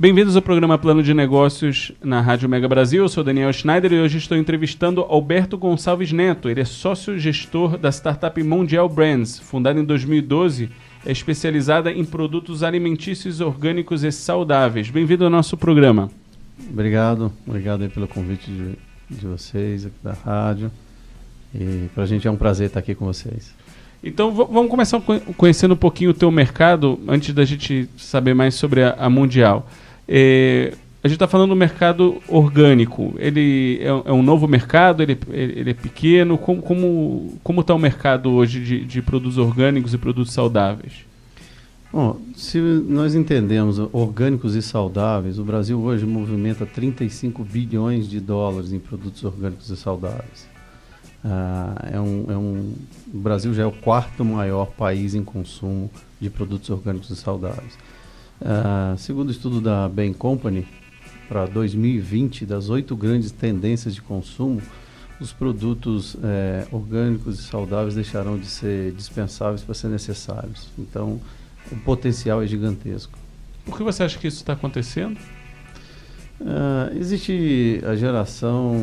Bem-vindos ao programa Plano de Negócios na Rádio Mega Brasil. Eu sou Daniel Schneider e hoje estou entrevistando Alberto Gonçalves Neto. Ele é sócio-gestor da startup Mondial Brands, fundada em 2012, é especializada em produtos alimentícios orgânicos e saudáveis. Bem-vindo ao nosso programa. Obrigado aí pelo convite de vocês aqui da rádio. E para a gente é um prazer estar aqui com vocês. Então vamos começar conhecendo um pouquinho o teu mercado, antes da gente saber mais sobre a Mondial. A gente está falando do mercado orgânico. Ele é um novo mercado? Ele é pequeno? Como está o mercado hoje de produtos orgânicos e produtos saudáveis? Bom, se nós entendemos orgânicos e saudáveis, o Brasil hoje movimenta 35 bilhões de dólares em produtos orgânicos e saudáveis. O Brasil já é o quarto maior país em consumo de produtos orgânicos e saudáveis. Segundo o estudo da Bain Company, para 2020, das 8 grandes tendências de consumo, os produtos orgânicos e saudáveis deixarão de ser dispensáveis para ser necessários. Então, o potencial é gigantesco. Por que você acha que isso está acontecendo? Existe a geração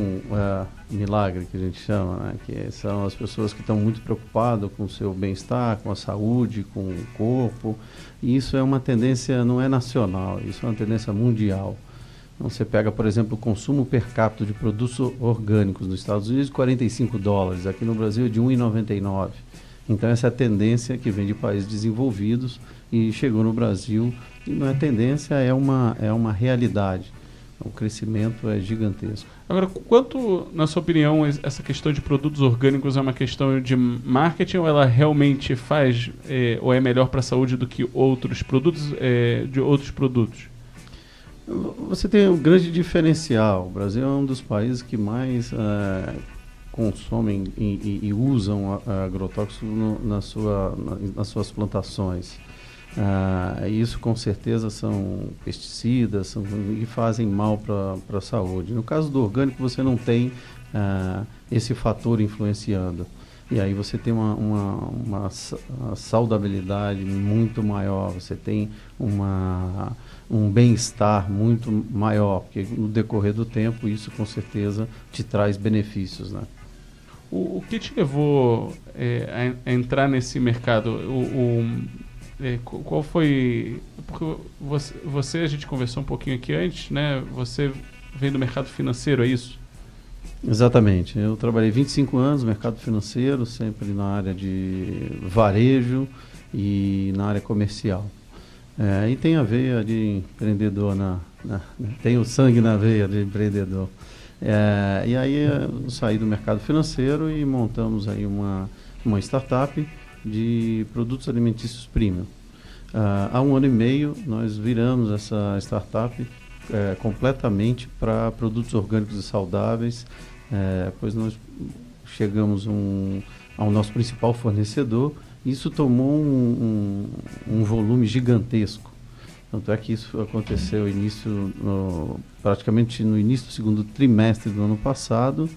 milagre, que a gente chama, né? Que são as pessoas que estão muito preocupadas com o seu bem-estar, com a saúde, com o corpo. E isso é uma tendência, não é nacional, isso é uma tendência mundial. Então, você pega, por exemplo, o consumo per capita de produtos orgânicos nos Estados Unidos de $45, aqui no Brasil é de $1,99. Então, essa é a tendência que vem de países desenvolvidos e chegou no Brasil. E não é tendência, é uma realidade. O crescimento é gigantesco. Agora, quanto, na sua opinião, essa questão de produtos orgânicos é uma questão de marketing ou ela realmente faz ou é melhor para a saúde do que outros produtos de outros produtos? Você tem um grande diferencial. O Brasil é um dos países que mais consomem e usam agrotóxicos nas suas plantações. Isso com certeza são pesticidas que fazem mal para a saúde. No caso do orgânico você não tem esse fator influenciando. E aí você tem uma saudabilidade muito maior, você tem um bem-estar muito maior, porque no decorrer do tempo isso com certeza te traz benefícios, né? O que te levou a entrar nesse mercado? Qual foi... Porque você, a gente conversou um pouquinho aqui antes, né? Você vem do mercado financeiro, é isso? Exatamente. Eu trabalhei 25 anos no mercado financeiro, sempre na área de varejo e na área comercial. E tem a veia de empreendedor, tem o sangue na veia de empreendedor. E aí eu saí do mercado financeiro e montamos aí uma startup de produtos alimentícios premium. Há 1 ano e meio nós viramos essa startup completamente para produtos orgânicos e saudáveis, pois nós chegamos ao nosso principal fornecedor. Isso tomou um volume gigantesco. Tanto é que isso aconteceu praticamente no início do segundo trimestre do ano passado,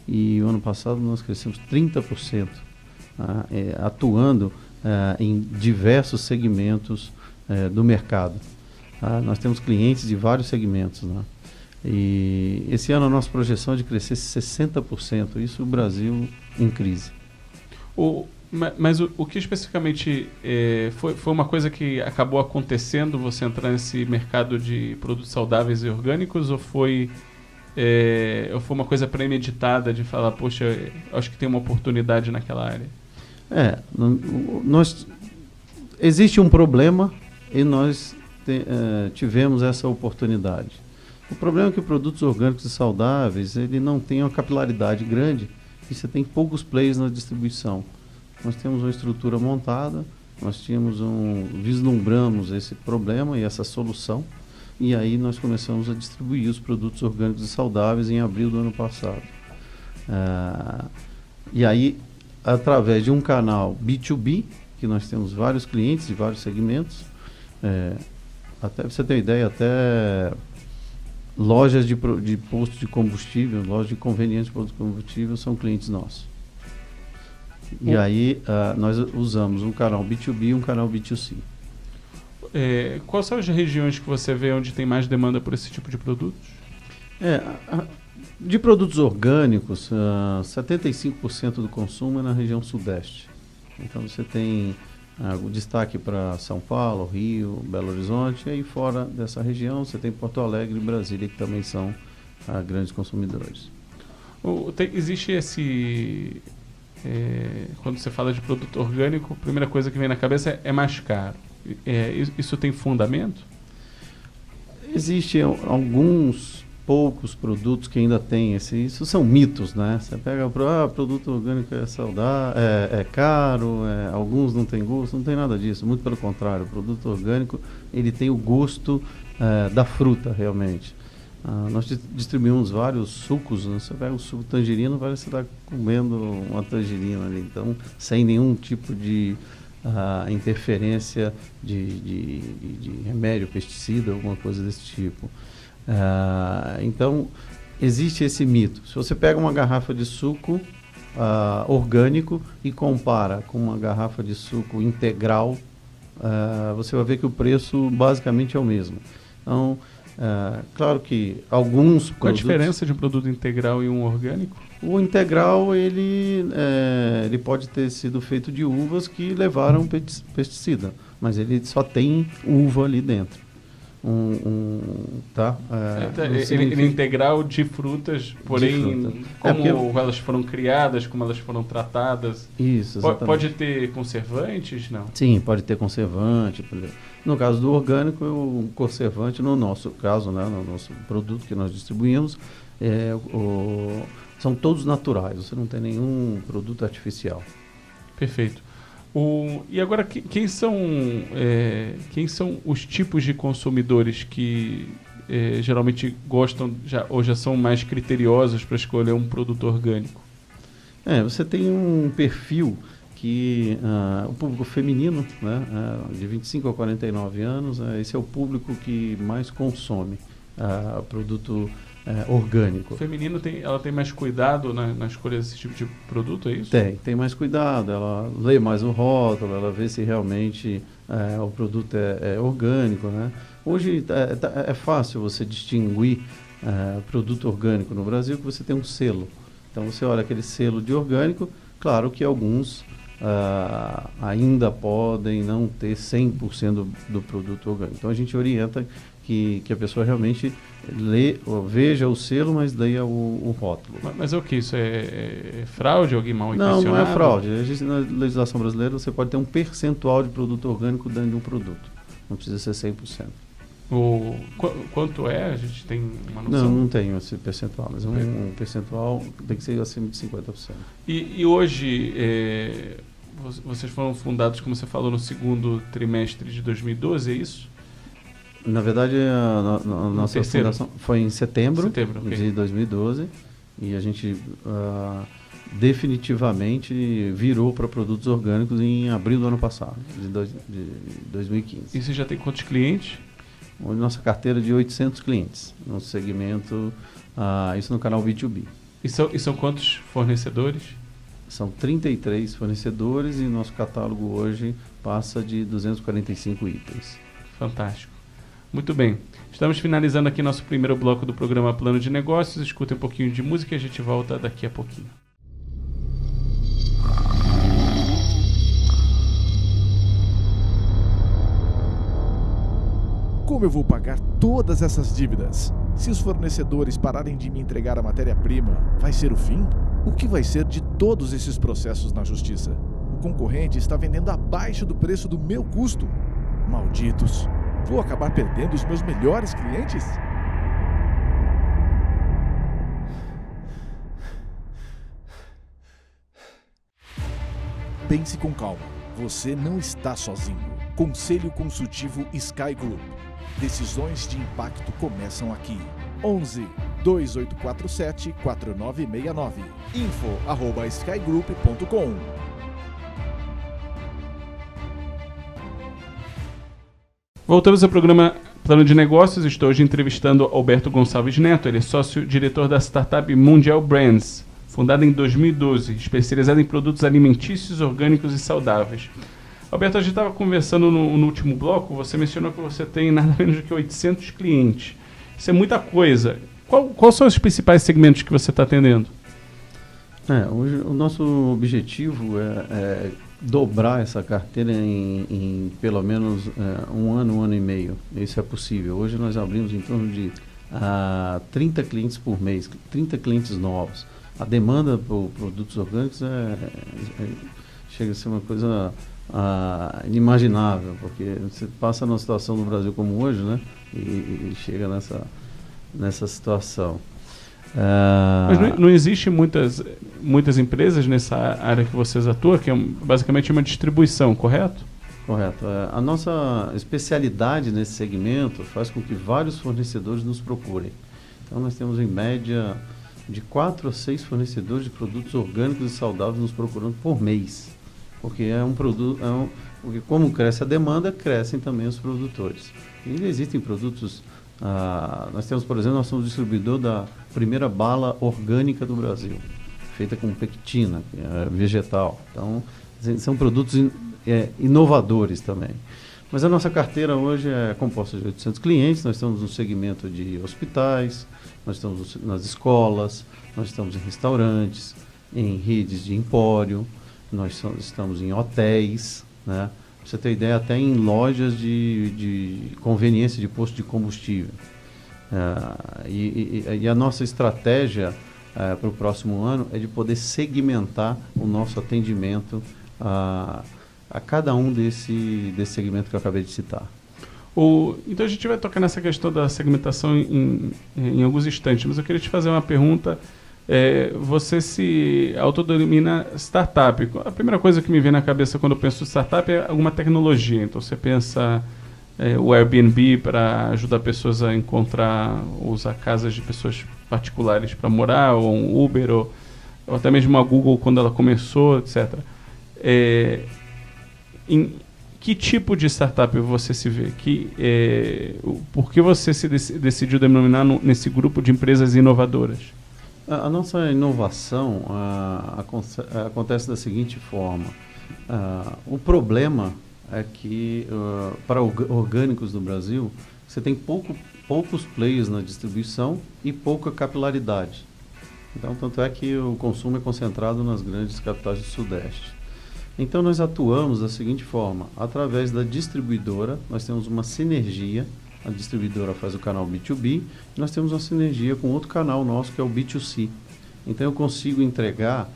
e o ano passado nós crescemos 30%. Atuando em diversos segmentos do mercado. Nós temos clientes de vários segmentos, né? E esse ano a nossa projeção é de crescer 60%, isso o Brasil em crise. Mas o que especificamente foi uma coisa que acabou acontecendo, você entrar nesse mercado de produtos saudáveis e orgânicos, ou foi uma coisa premeditada de falar, poxa, acho que tem uma oportunidade naquela área? Existe um problema e nós tivemos essa oportunidade. O problema é que produtos orgânicos e saudáveis, ele não tem uma capilaridade grande e você tem poucos players na distribuição. Nós temos uma estrutura montada, vislumbramos esse problema e essa solução, e aí nós começamos a distribuir os produtos orgânicos e saudáveis em abril do ano passado. E aí, através de um canal B2B, que nós temos vários clientes de vários segmentos, até pra você ter uma ideia, até lojas de postos de combustível, lojas de conveniência de postos de combustível são clientes nossos. E aí nós usamos um canal B2B e um canal B2C. Quais são as regiões que você vê onde tem mais demanda por esse tipo de produtos? De produtos orgânicos, 75% do consumo é na região sudeste. Então você tem o destaque para São Paulo, Rio, Belo Horizonte, e aí fora dessa região você tem Porto Alegre e Brasília, que também são grandes consumidores. Existe esse... quando você fala de produto orgânico, a primeira coisa que vem na cabeça é mais caro. Isso tem fundamento? Existem alguns poucos produtos que ainda têm isso são mitos, né? Você pega produto orgânico é saudável, é caro, alguns não tem gosto, não tem nada disso, muito pelo contrário, o produto orgânico ele tem o gosto da fruta realmente. Nós distribuímos vários sucos, né? Você pega o suco de tangerina, parece que você está comendo uma tangerina ali, então sem nenhum tipo de interferência de remédio, pesticida, alguma coisa desse tipo. Então, existe esse mito. Se você pega uma garrafa de suco orgânico e compara com uma garrafa de suco integral, você vai ver que o preço basicamente é o mesmo. Então, claro que alguns Qual a diferença de um produto integral e um orgânico? O integral, ele pode ter sido feito de uvas que levaram pesticida, mas ele só tem uva ali dentro. Ele é integral de frutas, porém, como elas foram criadas, como elas foram tratadas. Isso, exatamente. Pode ter conservantes, não? Sim, pode ter conservante. No caso do orgânico, o conservante, no nosso caso, né, no nosso produto que nós distribuímos, são todos naturais, você não tem nenhum produto artificial. Perfeito. E agora, quem são os tipos de consumidores que geralmente gostam ou já são mais criteriosos para escolher um produto orgânico? Você tem um perfil que o público feminino, né, de 25 a 49 anos, esse é o público que mais consome produto orgânico. O feminino ela tem mais cuidado na escolha desse tipo de produto, é isso? Tem mais cuidado, ela lê mais o rótulo, ela vê se realmente o produto é orgânico, né? Hoje é fácil você distinguir produto orgânico no Brasil, que você tem um selo. Então você olha aquele selo de orgânico, claro que alguns ainda podem não ter 100% do produto orgânico. Então a gente orienta que a pessoa realmente veja o selo, mas leia o rótulo. Mas é o que? Isso é fraude? Alguém mal intencionado? Não é fraude. Na legislação brasileira você pode ter um percentual de produto orgânico dentro de um produto. Não precisa ser 100%. Quanto é? A gente tem uma noção? Não tenho esse percentual, mas um percentual tem que ser acima de 50%. E hoje, vocês foram fundados, como você falou, no segundo trimestre de 2012, é isso? Na verdade, a nossa fundação foi em setembro de 2012 e a gente definitivamente virou para produtos orgânicos em abril do ano passado, de 2015. E você já tem quantos clientes? Nossa carteira de 800 clientes no segmento, isso no canal B2B. E são quantos fornecedores? São 33 fornecedores e nosso catálogo hoje passa de 245 itens. Fantástico. Muito bem. Estamos finalizando aqui nosso primeiro bloco do programa Plano de Negócios. Escutem um pouquinho de música e a gente volta daqui a pouquinho. Como eu vou pagar todas essas dívidas? Se os fornecedores pararem de me entregar a matéria-prima, vai ser o fim? O que vai ser de todos esses processos na justiça? O concorrente está vendendo abaixo do preço do meu custo. Malditos! Vou acabar perdendo os meus melhores clientes? Pense com calma. Você não está sozinho. Conselho Consultivo Sky Group. Decisões de impacto começam aqui. 11 2847 4969. info@skygroup.com. Voltamos ao programa Plano de Negócios. Estou hoje entrevistando Alberto Gonçalves Neto. Ele é sócio-diretor da startup Mundial Brands, fundada em 2012, especializada em produtos alimentícios, orgânicos e saudáveis. Alberto, a gente estava conversando no último bloco, você mencionou que você tem nada menos do que 800 clientes. Isso é muita coisa. Quais são os principais segmentos que você está atendendo? Hoje o nosso objetivo é dobrar essa carteira em pelo menos um ano e meio. Isso é possível. Hoje nós abrimos em torno de 30 clientes por mês, 30 clientes novos. A demanda por produtos orgânicos chega a ser uma coisa inimaginável, porque você passa numa situação no Brasil como hoje, né? E chega nessa situação. Mas não existe muitas empresas nessa área que vocês atuam, que é basicamente uma distribuição, correto? Correto. A nossa especialidade nesse segmento faz com que vários fornecedores nos procurem. Então nós temos em média de 4 a 6 fornecedores de produtos orgânicos e saudáveis nos procurando por mês. Porque é um produto, porque como cresce a demanda, crescem também os produtores. E existem produtos, nós temos, por exemplo, nós somos distribuidor da primeira bala orgânica do Brasil, feita com pectina, que é vegetal. Então, são produtos inovadores também. Mas a nossa carteira hoje é composta de 800 clientes, nós estamos no segmento de hospitais, nós estamos nas escolas, nós estamos em restaurantes, em redes de empório, nós estamos em hotéis, né? Pra você ter ideia, até em lojas de conveniência de posto de combustível. E a nossa estratégia para o próximo ano é de poder segmentar o nosso atendimento a cada um desse segmento que eu acabei de citar. Então a gente vai tocar nessa questão da segmentação em alguns instantes, mas eu queria te fazer uma pergunta. Você se autodenomina startup. A primeira coisa que me vem na cabeça quando eu penso em startup é alguma tecnologia. Então você pensa o Airbnb para ajudar pessoas a encontrar, usar casas de pessoas particulares para morar, ou um Uber, ou até mesmo a Google quando ela começou, etc. Em que tipo de startup você se vê? Por que você se decidiu denominar nesse grupo de empresas inovadoras? A nossa inovação acontece da seguinte forma. O problema é que, para orgânicos no Brasil, você tem poucos players na distribuição e pouca capilaridade. Então, tanto é que o consumo é concentrado nas grandes capitais do Sudeste. Então, nós atuamos da seguinte forma. Através da distribuidora, nós temos uma sinergia. A distribuidora faz o canal B2B, e nós temos uma sinergia com outro canal nosso, que é o B2C. Então, eu consigo entregar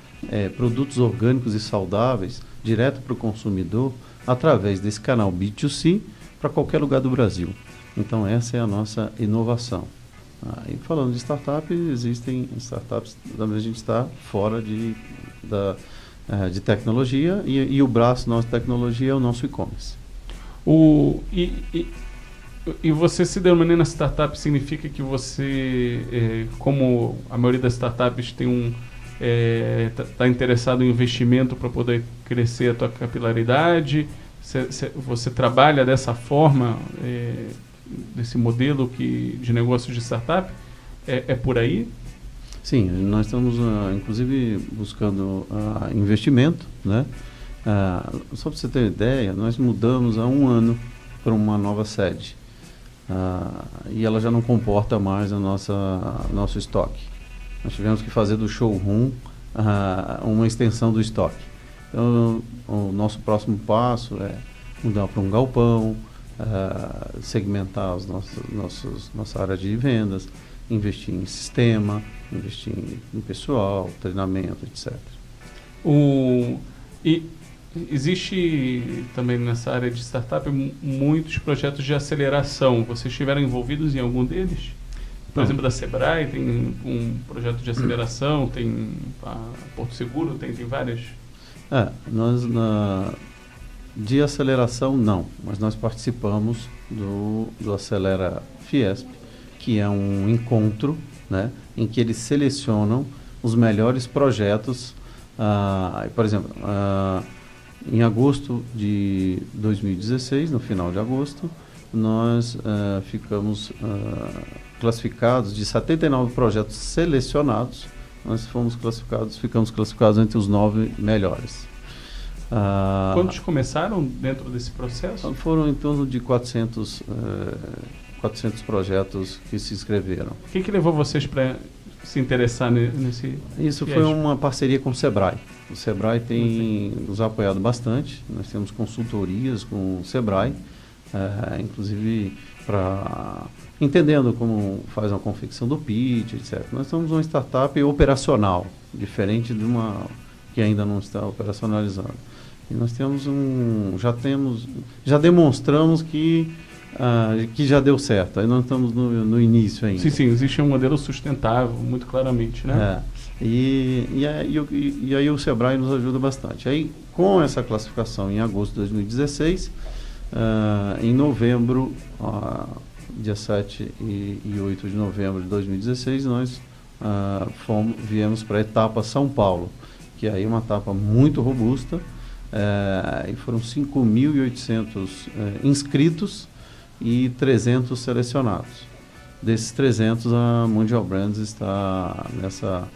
produtos orgânicos e saudáveis direto para o consumidor através desse canal B2C para qualquer lugar do Brasil. Então, essa é a nossa inovação. E falando de startup, existem startups, a gente está fora de tecnologia, e o braço nosso de tecnologia é o nosso e-commerce. E você se denomina startup significa que você, como a maioria das startups tem está interessado em investimento para poder crescer a tua capilaridade? Você trabalha dessa forma, desse modelo de negócio de startup? É por aí? Sim, nós estamos inclusive buscando investimento, né? Só para você ter ideia, nós mudamos há 1 ano para uma nova sede. E ela já não comporta mais nosso estoque. Nós tivemos que fazer do showroom uma extensão do estoque. Então, o nosso próximo passo é mudar para um galpão, segmentar nossa área de vendas, investir em sistema, investir em pessoal, treinamento, etc. E existe também nessa área de startup muitos projetos de aceleração. Vocês estiveram envolvidos em algum deles? Por exemplo, da Sebrae tem um projeto de aceleração, tem a Porto Seguro, tem várias. De aceleração não, mas nós participamos do Acelera Fiesp, que é um encontro, né, em que eles selecionam os melhores projetos. Por exemplo, em agosto de 2016, no final de agosto, nós ficamos classificados de 79 projetos selecionados. Nós ficamos classificados entre os 9 melhores. Quantos começaram dentro desse processo? Foram em torno de 400 projetos que se inscreveram. O que levou vocês para se interessar nesse? Isso foi uma parceria com o Sebrae. O Sebrae tem nos apoiado bastante. Nós temos consultorias com o Sebrae, inclusive entendendo como faz uma confecção do pitch, etc. Nós somos uma startup operacional, diferente de uma que ainda não está operacionalizando. E nós temos já demonstramos que já deu certo. Aí nós estamos no início ainda. Sim, existe um modelo sustentável, muito claramente, né? E aí o Sebrae nos ajuda bastante. Aí, com essa classificação em agosto de 2016, em novembro, dia 7 e 8 de novembro de 2016, nós viemos para a etapa São Paulo, que aí é uma etapa muito robusta, e foram 5.800 inscritos e 300 selecionados. Desses 300, a Mundial Brands está nessa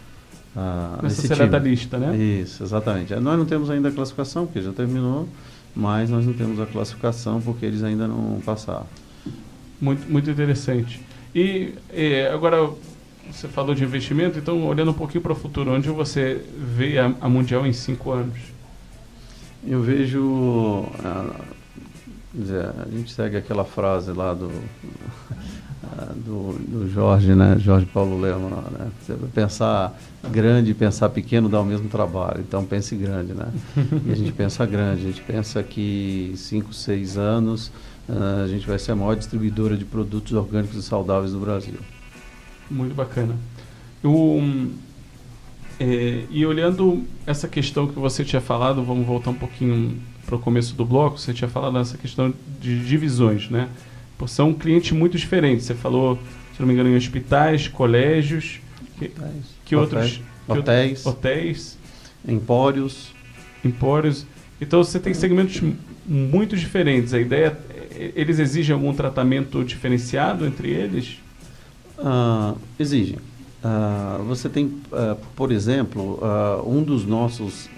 seleta lista, né? Isso, exatamente. Nós não temos ainda a classificação, porque já terminou, mas nós não temos a classificação porque eles ainda não passaram. Muito, muito interessante. E agora, você falou de investimento, então olhando um pouquinho para o futuro, onde você vê a Mundial em 5 anos? Eu vejo... a gente segue aquela frase lá do Jorge, né? Jorge Paulo Leman, né? Pensar grande e pensar pequeno dá o mesmo trabalho, então pense grande, né? E a gente pensa grande, a gente pensa que 5, 6 anos a gente vai ser a maior distribuidora de produtos orgânicos e saudáveis do Brasil. Muito bacana. E olhando essa questão que você tinha falado, vamos voltar um pouquinho para o começo do bloco, você tinha falado nessa questão de divisões, né? São clientes muito diferentes. Você falou, se não me engano, em hospitais, colégios, hotéis, empórios. Então você tem segmentos muito diferentes. A ideia, eles exigem algum tratamento diferenciado entre eles? Exigem. Você tem, por exemplo, um dos nossos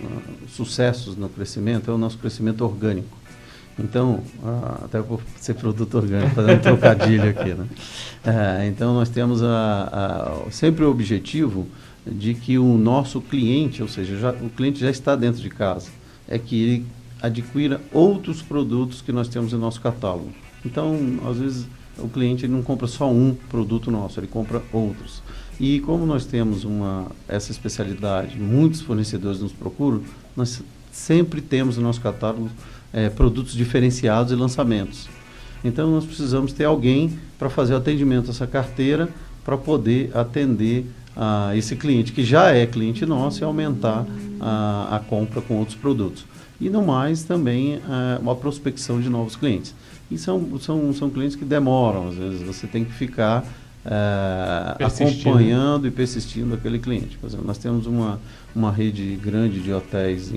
sucessos no crescimento é o nosso crescimento orgânico. Então, até por ser produto orgânico, fazendo um trocadilho aqui, né? Então, nós temos sempre o objetivo de que o nosso cliente, ou seja, o cliente já está dentro de casa, é que ele adquira outros produtos que nós temos em nosso catálogo. Então, às vezes, o cliente não compra só um produto nosso, ele compra outros. E como nós temos essa especialidade, muitos fornecedores nos procuram, nós sempre temos no nosso catálogo produtos diferenciados e lançamentos. Então nós precisamos ter alguém para fazer o atendimento a essa carteira para poder atender esse cliente que já é cliente nosso e aumentar a compra com outros produtos. E no mais também uma prospecção de novos clientes. E são clientes que demoram, às vezes você tem que ficar acompanhando e persistindo aquele cliente. Por exemplo, nós temos uma rede grande de hotéis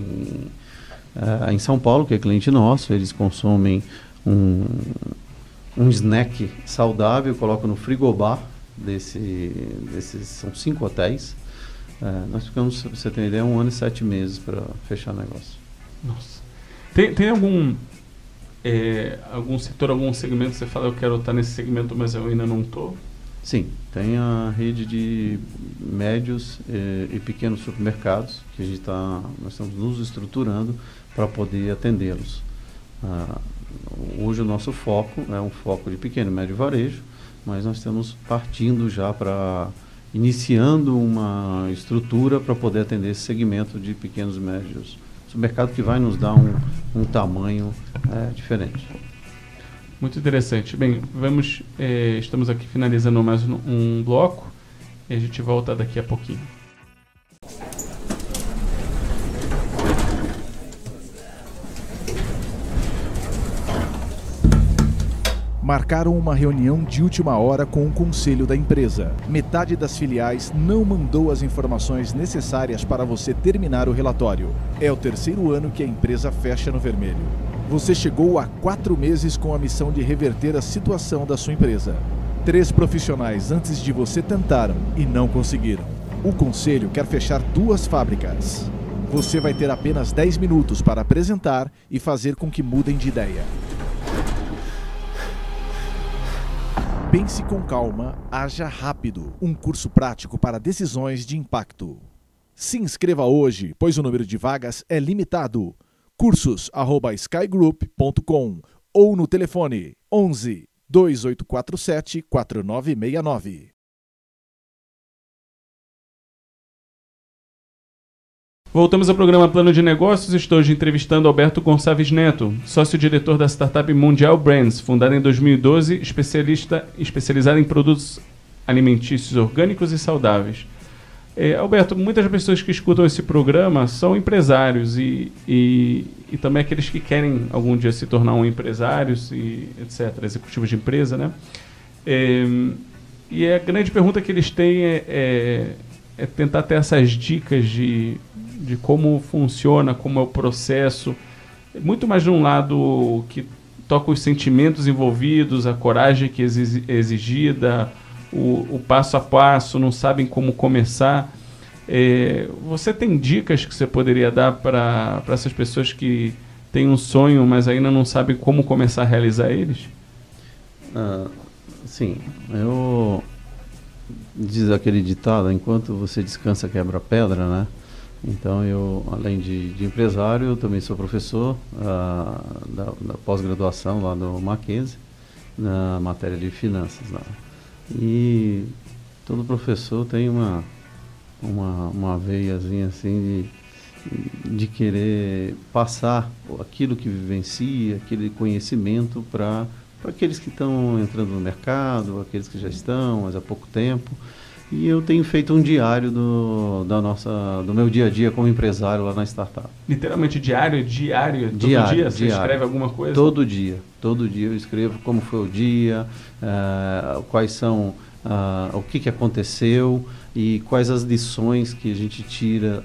em São Paulo, que é cliente nosso. Eles consomem um snack saudável, colocam no frigobar desses são 5 hotéis. Nós ficamos, pra você ter uma ideia, 1 ano e 7 meses para fechar o negócio. Nossa. Tem algum setor, algum segmento que você fala, eu quero estar nesse segmento, mas eu ainda não estou? Sim, tem a rede de médios e pequenos supermercados que nós estamos nos estruturando para poder atendê-los. Hoje o nosso foco é um foco de pequeno e médio varejo, mas nós estamos partindo já iniciando uma estrutura para poder atender esse segmento de pequenos e médios supermercados, que vai nos dar um tamanho diferente. Muito interessante. Bem, estamos aqui finalizando mais um bloco e a gente volta daqui a pouquinho. Marcaram uma reunião de última hora com o conselho da empresa. Metade das filiais não mandou as informações necessárias para você terminar o relatório. É o 3º ano que a empresa fecha no vermelho. Você chegou a 4 meses com a missão de reverter a situação da sua empresa. 3 profissionais antes de você tentaram e não conseguiram. O conselho quer fechar 2 fábricas. Você vai ter apenas 10 minutos para apresentar e fazer com que mudem de ideia. Pense com calma, haja rápido. Um curso prático para decisões de impacto. Se inscreva hoje, pois o número de vagas é limitado. cursos@skygroup.com ou no telefone 11 2847 4969. Voltamos ao programa Plano de Negócios. Estou hoje entrevistando Alberto Gonçalves Neto, sócio-diretor da startup Mundial Brands, fundada em 2012, especializada em produtos alimentícios orgânicos e saudáveis. Alberto, muitas pessoas que escutam esse programa são empresários e também aqueles que querem algum dia se tornar um empresário, etc., executivos de empresa, né? E a grande pergunta que eles têm é tentar ter essas dicas de como funciona, como é o processo, muito mais de um lado que toca os sentimentos envolvidos, a coragem que é exigida, o passo a passo, não sabem como começar. Você tem dicas que você poderia dar para essas pessoas que têm um sonho, mas ainda não sabem como começar a realizar eles? Sim, diz aquele ditado, enquanto você descansa quebra pedra, né? Então eu, além de empresário, eu também sou professor da pós-graduação lá do Mackenzie, na matéria de finanças lá. E todo professor tem uma veiazinha assim de querer passar aquilo que vivencia, aquele conhecimento para aqueles que estão entrando no mercado, aqueles que já estão, mas há pouco tempo. E eu tenho feito um diário do meu dia a dia como empresário lá na startup. Literalmente diário? Todo dia você escreve alguma coisa? Todo dia eu escrevo como foi o dia, quais são, o que aconteceu e quais as lições que a gente tira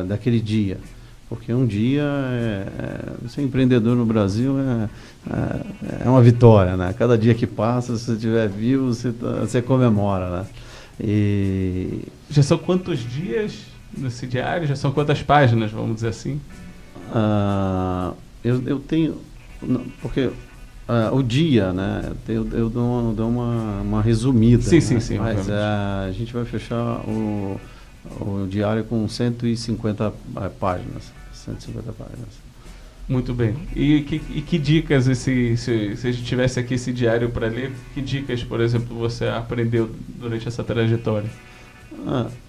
daquele dia. Porque um dia, ser empreendedor no Brasil é uma vitória, né? Cada dia que passa, se você estiver vivo, você comemora, né? E já são quantos dias nesse diário? Já são quantas páginas, vamos dizer assim? Eu tenho... Porque o dia, né? Eu dou uma resumida. Sim, né? sim. Mas a gente vai fechar o diário com 150 páginas. 150 páginas. Muito bem. E que dicas, se a gente tivesse aqui esse diário para ler, que dicas, por exemplo, você aprendeu durante essa trajetória?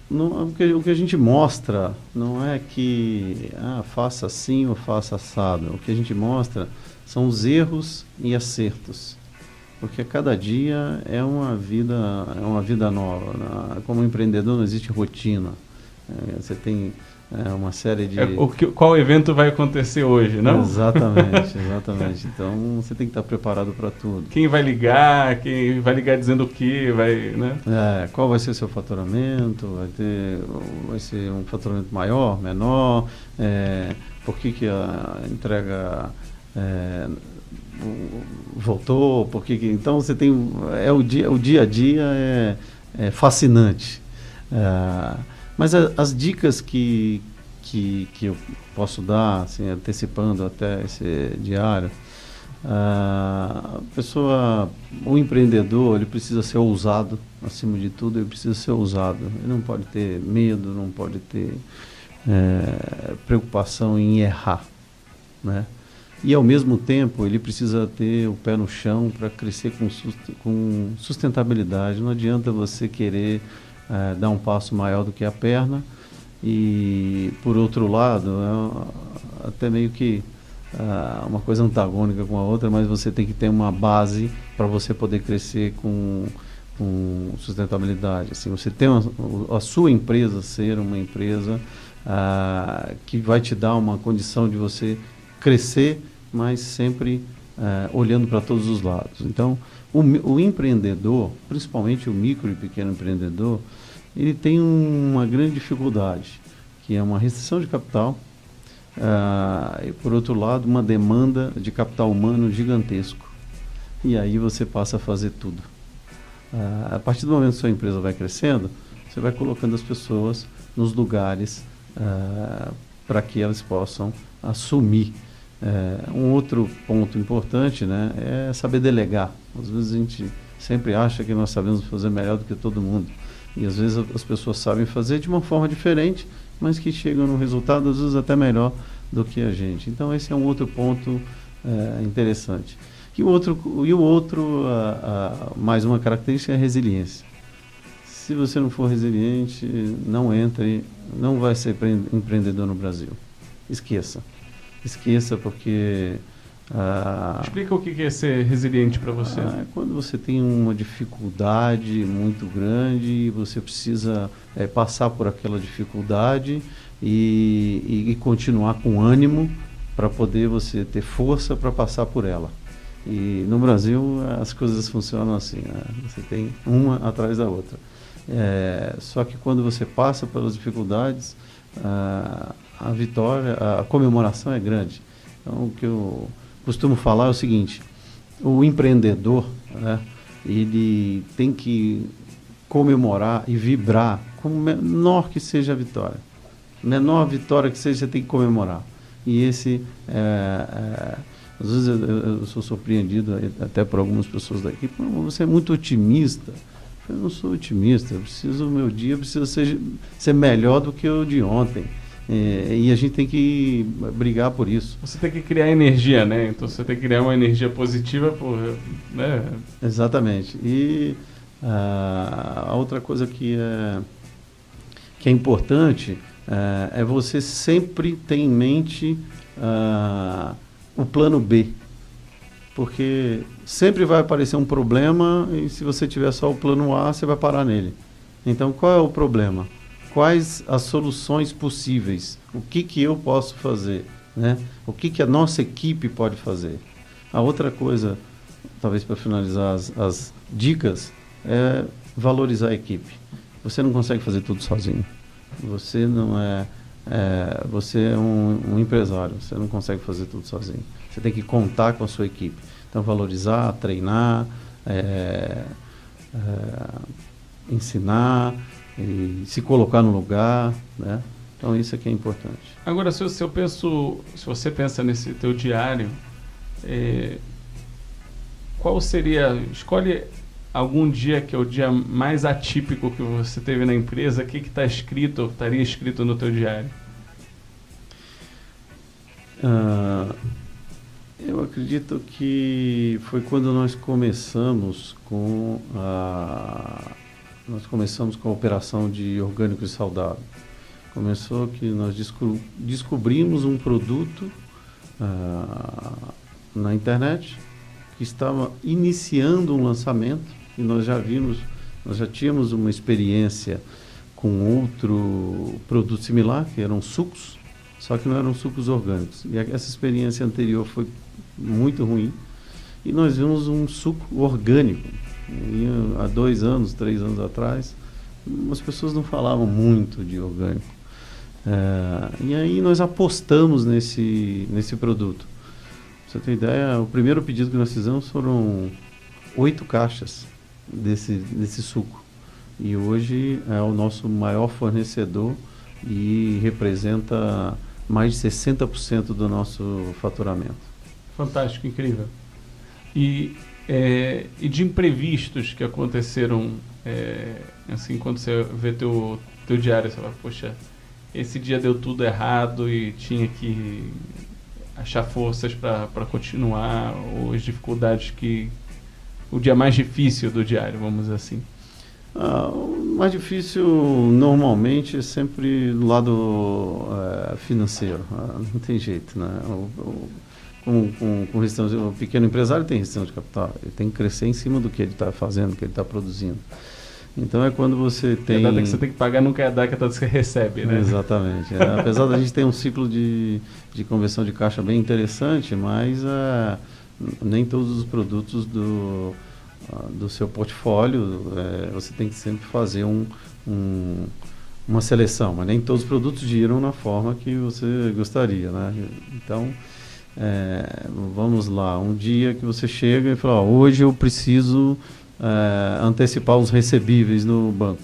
O que a gente mostra não é que faça assim ou faça assado. O que a gente mostra são os erros e acertos. Porque cada dia é uma vida nova. Né? Como empreendedor não existe rotina. Você tem uma série de... Qual evento vai acontecer hoje, não? Exatamente. Então, você tem que estar preparado para tudo. Quem vai ligar dizendo o quê, né? Qual vai ser o seu faturamento? Vai ser um faturamento maior, menor? Por que a entrega voltou? Então, você tem... o dia a dia é fascinante. Mas as dicas que eu posso dar, assim, antecipando até esse diário, o empreendedor, ele precisa ser ousado, acima de tudo, ele precisa ser ousado. Ele não pode ter medo, não pode ter preocupação em errar, né? E, ao mesmo tempo, ele precisa ter o pé no chão para crescer com sustentabilidade. Não adianta você querer dar um passo maior do que a perna e, por outro lado, até meio que uma coisa antagônica com a outra, mas você tem que ter uma base para você poder crescer com sustentabilidade. Assim, você tem a sua empresa ser uma empresa que vai te dar uma condição de você crescer, mas sempre olhando para todos os lados. Então, o empreendedor, principalmente o micro e pequeno empreendedor, ele tem uma grande dificuldade, que é uma restrição de capital e, por outro lado, uma demanda de capital humano gigantesco. E aí você passa a fazer tudo. A partir do momento que sua empresa vai crescendo, você vai colocando as pessoas nos lugares para que elas possam assumir. Um outro ponto importante, né, é saber delegar. Às vezes a gente sempre acha que nós sabemos fazer melhor do que todo mundo. E às vezes as pessoas sabem fazer de uma forma diferente, mas que chegam no resultado, às vezes até melhor do que a gente. Então esse é um outro ponto interessante. E o outro, mais uma característica é a resiliência. Se você não for resiliente, não entre, não vai ser empreendedor no Brasil. Esqueça porque... Explica o que é ser resiliente para você. Quando você tem uma dificuldade muito grande e você precisa passar por aquela dificuldade e continuar com ânimo para poder você ter força para passar por ela. E no Brasil as coisas funcionam assim, né? Você tem uma atrás da outra. Só que quando você passa pelas dificuldades, a vitória, a comemoração é grande. Então o que eu costumo falar é o seguinte: o empreendedor, né, ele tem que comemorar e vibrar, com menor que seja a vitória. Menor vitória que seja, você tem que comemorar. E esse, às vezes eu sou surpreendido até por algumas pessoas daqui: você é muito otimista. Eu não sou otimista, o meu dia precisa ser melhor do que o de ontem. E a gente tem que brigar por isso. Você tem que criar energia, né? Então você tem que criar uma energia positiva, né? Exatamente. E a outra coisa que é importante é você sempre ter em mente o plano B. Porque sempre vai aparecer um problema e se você tiver só o plano A, você vai parar nele. Então qual é o problema? Quais as soluções possíveis? O que eu posso fazer, né? O que a nossa equipe pode fazer? A outra coisa, talvez para finalizar as dicas, é valorizar a equipe. Você não consegue fazer tudo sozinho. Você não você é um empresário, você não consegue fazer tudo sozinho. Você tem que contar com a sua equipe. Então valorizar, treinar, ensinar, e se colocar no lugar, né? Então isso aqui é importante. Agora, se você pensa nesse teu diário, qual seria, escolhe algum dia que é o dia mais atípico que você teve na empresa, o que está escrito, ou estaria escrito no teu diário? Eu acredito que foi quando nós começamos com a operação de orgânico e saudável. Começou que nós descobrimos um produto na internet que estava iniciando um lançamento e nós já tínhamos uma experiência com outro produto similar, que eram sucos, só que não eram sucos orgânicos. E essa experiência anterior foi muito ruim e nós vimos um suco orgânico. E há 2 anos, 3 anos atrás, as pessoas não falavam muito de orgânico. E aí nós apostamos nesse produto. Pra você ter ideia, o primeiro pedido que nós fizemos foram 8 caixas desse suco. E hoje é o nosso maior fornecedor e representa mais de 60% do nosso faturamento. Fantástico, incrível. E de imprevistos que aconteceram, assim, quando você vê teu diário, você fala, poxa, esse dia deu tudo errado e tinha que achar forças para continuar, ou as dificuldades o dia mais difícil do diário, vamos dizer assim. O mais difícil normalmente é sempre do lado financeiro, não tem jeito, né? Com restrição, o pequeno empresário tem restrição de capital, ele tem que crescer em cima do que ele está fazendo, do que ele está produzindo. Então é quando você tem... A data que você tem que pagar nunca é a data que você recebe, né? Exatamente. Apesar da gente ter um ciclo de conversão de caixa bem interessante, mas nem todos os produtos do seu portfólio, você tem que sempre fazer uma seleção, mas nem todos os produtos giram na forma que você gostaria, né? Então... vamos lá, um dia que você chega e fala, hoje eu preciso antecipar os recebíveis no banco.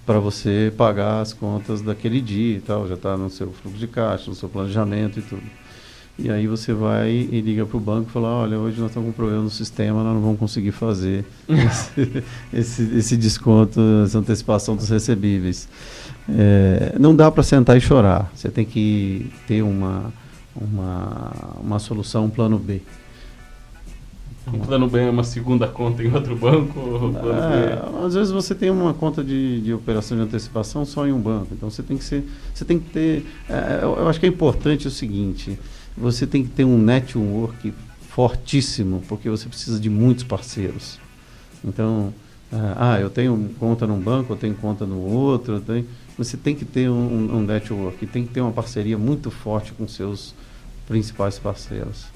para você pagar as contas daquele dia e tal, já está no seu fluxo de caixa, no seu planejamento e tudo. E aí você vai e liga para o banco e fala, olha, hoje nós estamos com um problema no sistema, nós não vamos conseguir fazer esse desconto, essa antecipação dos recebíveis. Não dá para sentar e chorar, você tem que ter uma solução, um plano B. Um plano B é uma segunda conta em outro banco? Às vezes você tem uma conta de operação de antecipação só em um banco. Então você tem que ter. Eu acho que é importante o seguinte: você tem que ter um network fortíssimo, porque você precisa de muitos parceiros. Então, eu tenho conta num banco, eu tenho conta no outro. Você tem que ter um network, tem que ter uma parceria muito forte com seus principais parceiros.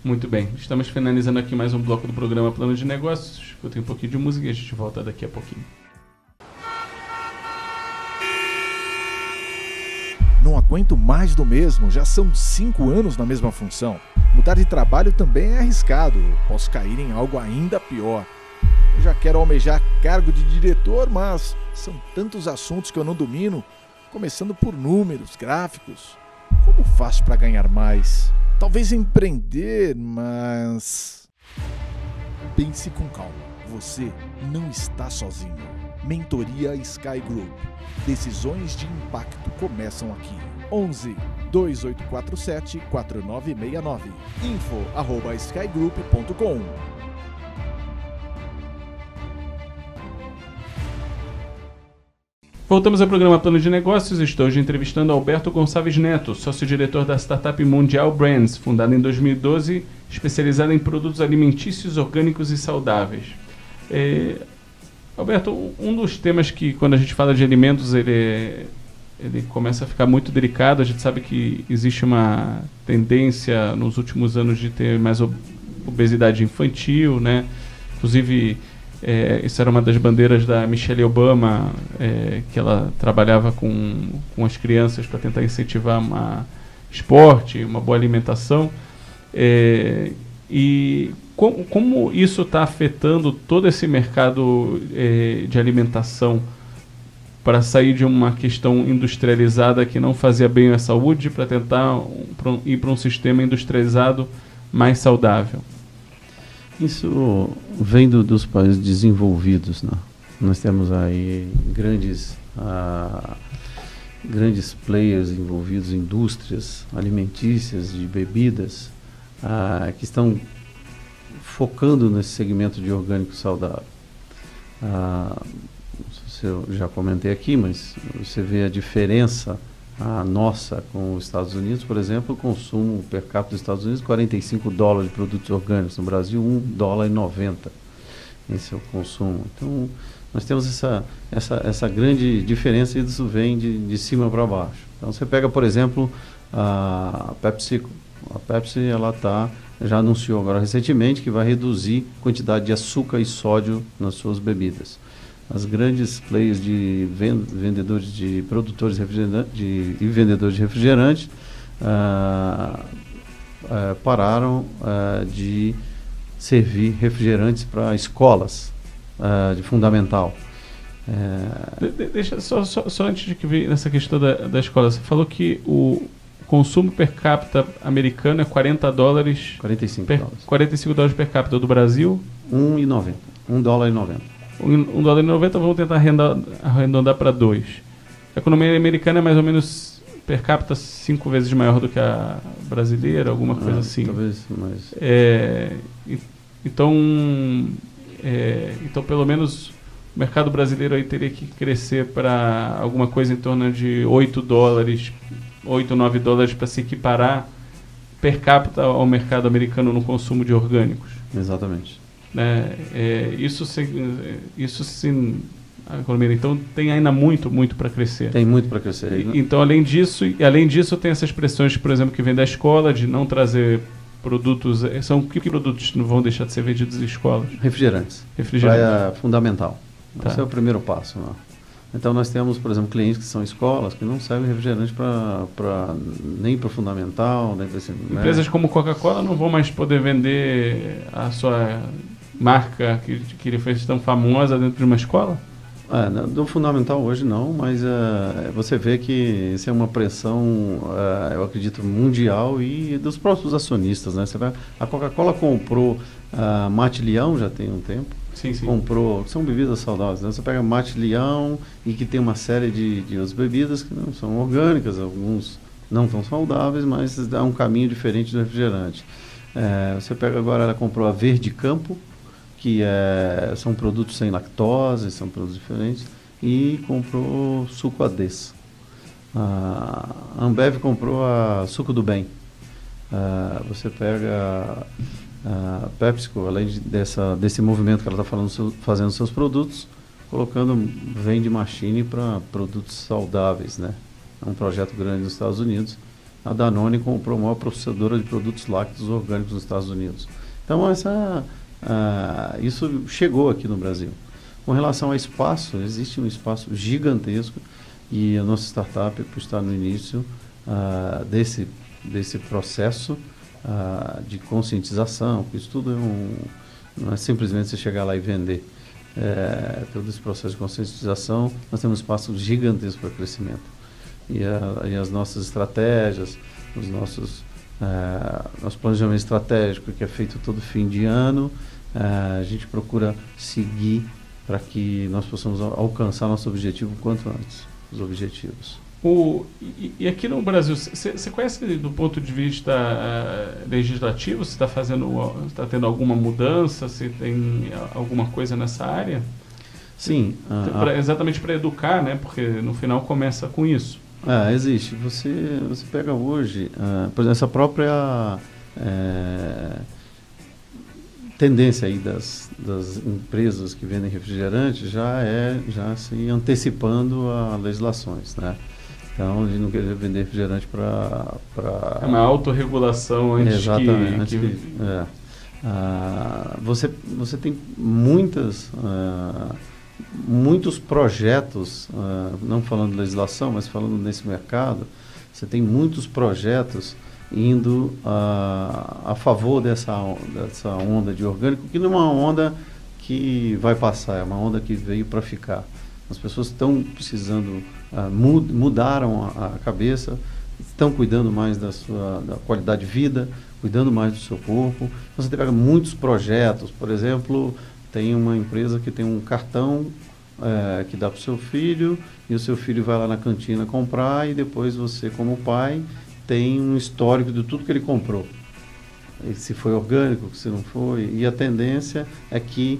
Muito bem, estamos finalizando aqui mais um bloco do programa Plano de Negócios. Escutem um pouquinho de música e a gente volta daqui a pouquinho. Não aguento mais do mesmo, já são 5 anos na mesma função. Mudar de trabalho também é arriscado, posso cair em algo ainda pior. Eu já quero almejar cargo de diretor, mas são tantos assuntos que eu não domino, começando por números, gráficos. Como faço para ganhar mais? Talvez empreender, mas... Pense com calma. Você não está sozinho. Mentoria Sky Group. Decisões de impacto começam aqui. 11 2847 4969. info@skygroup.com. Voltamos ao programa Plano de Negócios. Estou hoje entrevistando Alberto Gonçalves Neto, sócio-diretor da startup Mundial Brands, fundada em 2012, especializada em produtos alimentícios, orgânicos e saudáveis. Alberto, um dos temas que, quando a gente fala de alimentos, ele começa a ficar muito delicado. A gente sabe que existe uma tendência nos últimos anos de ter mais obesidade infantil, né? Inclusive... isso era uma das bandeiras da Michelle Obama, que ela trabalhava com as crianças para tentar incentivar esporte, uma boa alimentação. E como isso está afetando todo esse mercado de alimentação para sair de uma questão industrializada que não fazia bem à saúde para tentar ir para um sistema industrializado mais saudável? Isso vem dos países desenvolvidos, né? Nós temos aí grandes players envolvidos em indústrias alimentícias, de bebidas, que estão focando nesse segmento de orgânico saudável. Eu já comentei aqui, mas você vê a diferença nossa com os Estados Unidos. Por exemplo, o consumo per capita dos Estados Unidos, $45 de produtos orgânicos. No Brasil, $1,90. Esse é o consumo. Então, nós temos essa grande diferença, e isso vem de cima para baixo. Então, você pega, por exemplo, a PepsiCo. A Pepsi, já anunciou agora recentemente que vai reduzir a quantidade de açúcar e sódio nas suas bebidas. As grandes players de vendedores de produtores e vendedores de refrigerante pararam de servir refrigerantes para escolas de fundamental. Deixa só antes de que vir nessa questão da escola, você falou que o consumo per capita americano é $40. $45 per capita. Do Brasil? $1,90. $1,90. $1,90, vamos tentar arredondar para 2. A economia americana é mais ou menos per capita 5 vezes maior do que a brasileira, alguma coisa assim. Talvez mais. Então, pelo menos o mercado brasileiro aí teria que crescer para alguma coisa em torno de $8, $9 para se equiparar per capita ao mercado americano no consumo de orgânicos. Exatamente. Isso sim, a economia. Então tem ainda muito para crescer. Tem muito para crescer. Então, além disso, tem essas pressões, por exemplo, que vem da escola, de não trazer produtos. Que produtos não vão deixar de ser vendidos em escolas? Refrigerantes. É fundamental. Tá. Esse é o primeiro passo. Né? Então nós temos, por exemplo, clientes que são escolas que não servem refrigerante nem para o fundamental, nem para empresas como Coca-Cola não vão mais poder vender a sua marca que ele fez tão famosa dentro de uma escola? Do fundamental hoje não, mas você vê que isso é uma pressão, eu acredito, mundial e dos próprios acionistas, né? A Coca-Cola comprou Mate Leão já tem um tempo. Sim, sim. Comprou, são bebidas saudáveis, né? Você pega Mate Leão e que tem uma série de outras bebidas que não são orgânicas, alguns não tão saudáveis, mas dá um caminho diferente do refrigerante. Você pega agora, ela comprou a Verde Campo, que são produtos sem lactose, são produtos diferentes, e comprou Suco Ades. A Ambev comprou a Suco do Bem. Você pega a PepsiCo, além desse movimento que ela está fazendo seus produtos, colocando vending machine para produtos saudáveis, né? É um projeto grande nos Estados Unidos. A Danone comprou a maior processadora de produtos lácteos orgânicos nos Estados Unidos. Então, isso chegou aqui no Brasil. Com relação ao espaço, existe um espaço gigantesco e a nossa startup, por estar no início desse processo de conscientização, porque isso tudo não é simplesmente você chegar lá e vender. Todo esse processo de conscientização, nós temos um espaço gigantesco para crescimento. E as nossas estratégias, nosso planejamento estratégico, que é feito todo fim de ano, a gente procura seguir para que nós possamos alcançar nosso objetivo o quanto antes, os objetivos. E aqui no Brasil, você conhece do ponto de vista legislativo? Você está tendo alguma mudança? Se tem alguma coisa nessa área? Sim. Exatamente para educar, né? Porque no final começa com isso. Existe. Você pega hoje, por exemplo, essa própria tendência aí das empresas que vendem refrigerante já se antecipando a legislações, né? Então, de não querer vender refrigerante para... É uma autorregulação antes. Exatamente. Você tem muitos projetos, não falando de legislação, mas falando nesse mercado, você tem muitos projetos indo a favor dessa onda de orgânico, que não é uma onda que vai passar, é uma onda que veio para ficar. As pessoas estão precisando, mudaram a cabeça, estão cuidando mais da qualidade de vida, cuidando mais do seu corpo. Você pega muitos projetos, por exemplo, tem uma empresa que tem um cartão que dá para o seu filho, e o seu filho vai lá na cantina comprar, e depois você, como pai, tem um histórico de tudo que ele comprou. E se foi orgânico, se não foi. E a tendência é que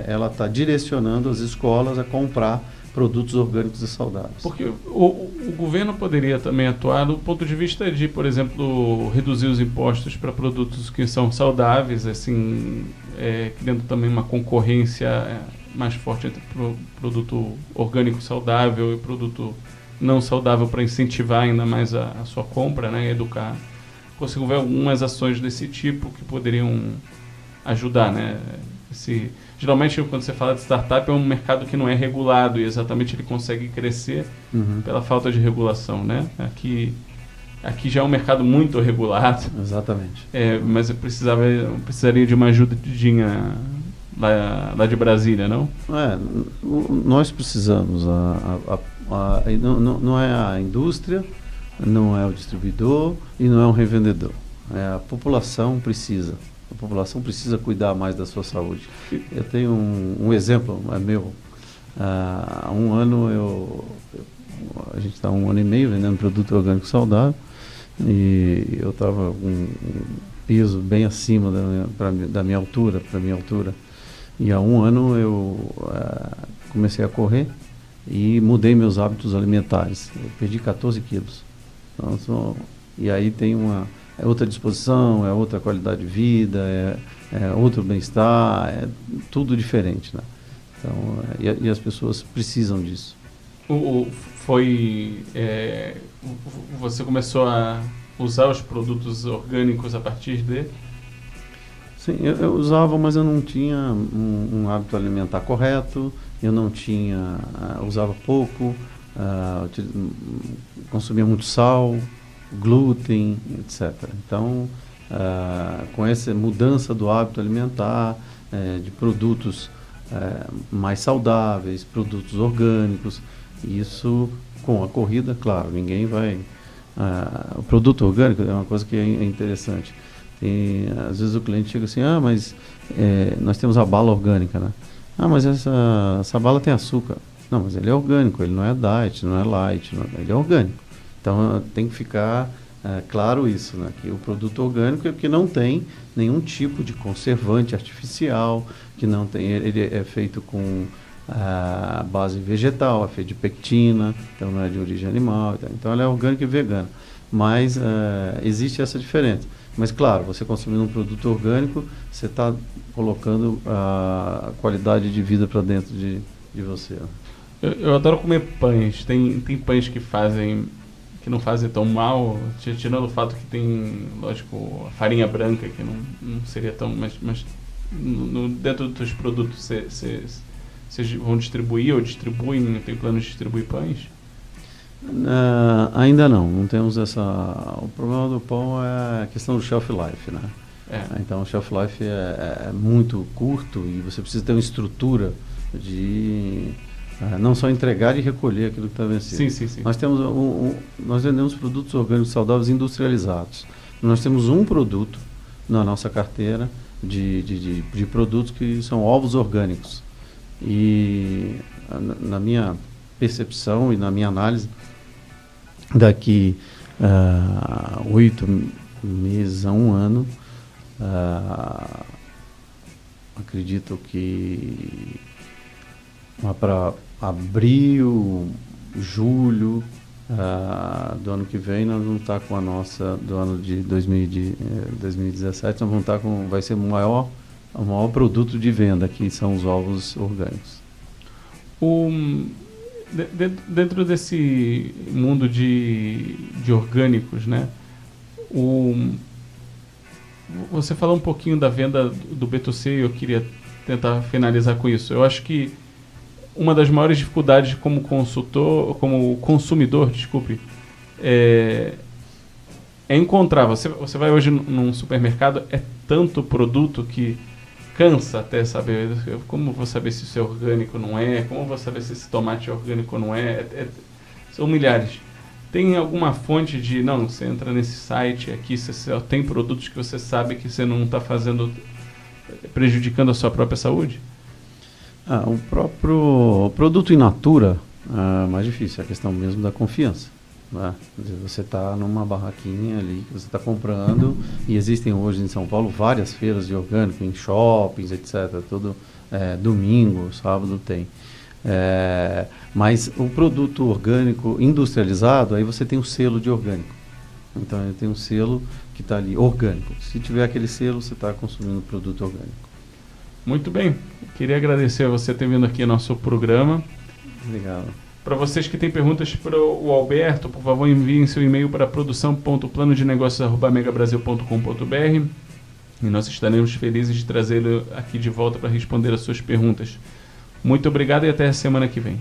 ela está direcionando as escolas a comprar produtos orgânicos e saudáveis. Porque o governo poderia também atuar do ponto de vista de, por exemplo, reduzir os impostos para produtos que são saudáveis, assim, criando também uma concorrência mais forte entre produto orgânico saudável e produto não saudável, para incentivar ainda mais a sua compra, né, e educar. Consigo ver algumas ações desse tipo que poderiam ajudar, né? Geralmente, quando você fala de startup, é um mercado que não é regulado, e exatamente ele consegue crescer pela falta de regulação, né? Aqui já é um mercado muito regulado. Exatamente. Mas eu precisaria de uma ajudinha lá de Brasília, não? Nós precisamos. Não é a indústria, não é o distribuidor e não é um revendedor. A população precisa. A população precisa cuidar mais da sua saúde. Eu tenho um exemplo, meu. Há um ano, a gente está 1 ano e meio vendendo produto orgânico saudável, e eu estava com um peso bem acima da minha altura, E há 1 ano eu comecei a correr e mudei meus hábitos alimentares. Eu perdi 14 quilos. Então, e aí tem outra disposição, é outra qualidade de vida, é outro bem-estar, é tudo diferente, né? Então, e as pessoas precisam disso. Você começou a usar os produtos orgânicos a partir de? Sim, eu usava, mas eu não tinha um hábito alimentar correto, eu não tinha, usava pouco, consumia muito sal, glúten, etc. Então, com essa mudança do hábito alimentar, de produtos mais saudáveis, produtos orgânicos. Isso, com a corrida, claro, ninguém vai... o produto orgânico é uma coisa que é interessante. Às vezes o cliente chega assim, mas nós temos a bala orgânica, né? Mas essa bala tem açúcar. Não, mas ele é orgânico, ele não é diet, não é light, ele é orgânico. Então tem que ficar claro isso, né? Que o produto orgânico é porque não tem nenhum tipo de conservante artificial, que não tem, ele é feito com base vegetal, é feito de pectina, então não é de origem animal, então ele é orgânico e vegano. Mas existe essa diferença. Mas claro, você consumindo um produto orgânico, você está colocando a qualidade de vida para dentro de você. Eu adoro comer pães. Tem pães que não fazem tão mal, tirando o fato que tem, lógico, a farinha branca, que não seria tão... Mas dentro dos seus produtos, vocês vão distribuir ou distribuem, tem plano de distribuir pães? Ainda não temos essa... O problema do pão é a questão do shelf life, né? Então o shelf life é muito curto e você precisa ter uma estrutura de não só entregar e recolher aquilo que está vencido. Sim. Nós vendemos produtos orgânicos saudáveis industrializados. Nós temos um produto na nossa carteira de produtos que são ovos orgânicos. E na minha percepção e na minha análise, daqui 8 meses a 1 ano, acredito que para abril, julho do ano que vem, nós vamos estar com a nossa, do ano de 2017, nós vamos estar com, vai ser o maior produto de venda, que são os ovos orgânicos. Dentro desse mundo de orgânicos, né? Você falou um pouquinho da venda do B2C e eu queria tentar finalizar com isso. Eu acho que uma das maiores dificuldades como consumidor, é encontrar. Você vai hoje num supermercado, é tanto produto que cansa até saber. Como vou saber se isso é orgânico ou não é? Como vou saber se esse tomate é orgânico ou não é? São milhares. Tem alguma fonte de... Não, você entra nesse site aqui, você tem produtos que você sabe que você não está prejudicando a sua própria saúde? O próprio produto in natura é mais difícil, é a questão mesmo da confiança. Né? Você está numa barraquinha ali que você está comprando, e existem hoje em São Paulo várias feiras de orgânico, em shoppings, etc. Todo domingo, sábado tem. Mas o produto orgânico industrializado, aí você tem o selo de orgânico. Então ele tem um selo que está ali, orgânico. Se tiver aquele selo, você está consumindo produto orgânico. Muito bem. Queria agradecer a você ter vindo aqui ao nosso programa. Obrigado. Para vocês que têm perguntas para o Alberto, por favor, enviem seu e-mail para produção.planodenegocios@megabrasil.com.br e nós estaremos felizes de trazê-lo aqui de volta para responder as suas perguntas. Muito obrigado e até a semana que vem.